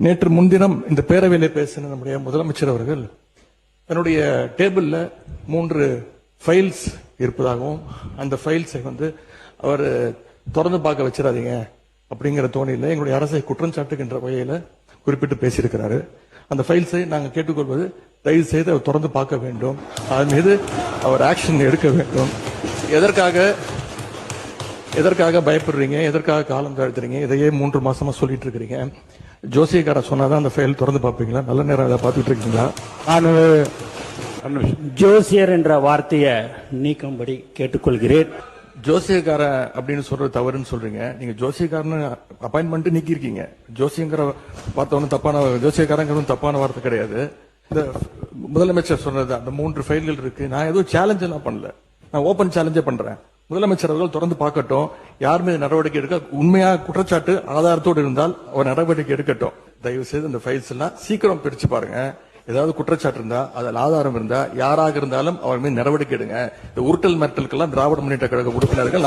நேற்று முன்தினம் இந்த பேரவையிலே பேசின நம்முடைய முதலமைச்சர் அவர்கள் தன்னுடைய டேபிள்ல 3 ஃபைல்ஸ் இருப்பதாகவும் அந்த ஃபைல்ஸை அவர் திறந்து பார்க்க வச்சிடாதீங்க அப்படிங்கிற தோணியில எங்களுடைய அரசை குற்றம் சாட்டுகின்ற வகையில குறிப்பிட்டு பேசியிருக்கிறாரு. அந்த ஃபைல்ஸை நாங்கள் கேட்டுக்கொள்வது, தயவு செய்து அவர் திறந்து பார்க்க வேண்டும், அதன் மீது அவர் ஆக்ஷன் எடுக்க வேண்டும். எதற்காக பயப்படுறீங்க, எதற்காக காலம் தாழ்த்துறீங்க, இதையே 3 மாசமா சொல்லிட்டு இருக்கிறீங்க. ஜோசியக்கார சொன்னாதான் அந்த ஃபைல் திறந்து பார்ப்பீங்களா? நல்ல நேரம் அதை பார்த்துட்டு இருக்கீங்களா? ஜோசியர் என்ற வார்த்தையை நீக்கும்படி கேட்டுக்கொள்கிறேன். ஜோசியக்கார அப்படின்னு சொல்றது தவறுன்னு சொல்றீங்க. நீங்க ஜோசியக்காரன்னு அப்பாயின்மெண்ட் நீக்கி இருக்கீங்க. ஜோசியங்கிற வார்த்தை ஒன்றும் தப்பான, ஜோசியக்காரங்கிறது தப்பான வார்த்தை கிடையாது. இந்த முதலமைச்சர் சொன்னது அந்த 3 ஃபைல்கள் இருக்கு. நான் எதுவும் சேலஞ்ச் எல்லாம் பண்ணல, நான் ஓபன் சேலஞ்சே பண்றேன். முதலமைச்சர் அவர்கள் திறந்து பார்க்கட்டும், யார் மீது நடவடிக்கை எடுக்க உண்மையா குற்றச்சாட்டு ஆதாரத்தோடு இருந்தால் அவர் நடவடிக்கை எடுக்கட்டும். தயவு செய்து இந்த ஃபைல்ஸ் எல்லாம் சீக்கிரம் பிரிச்சு பாருங்க. ஏதாவது குற்றச்சாட்டு இருந்தா, அதில் ஆதாரம் இருந்தா, யாராக இருந்தாலும் அவர் மீது நடவடிக்கை எடுங்க. இந்த உருட்டல் மிரட்டலுக்கெல்லாம் திராவிட முன்னேற்ற கழக உறுப்பினர்கள்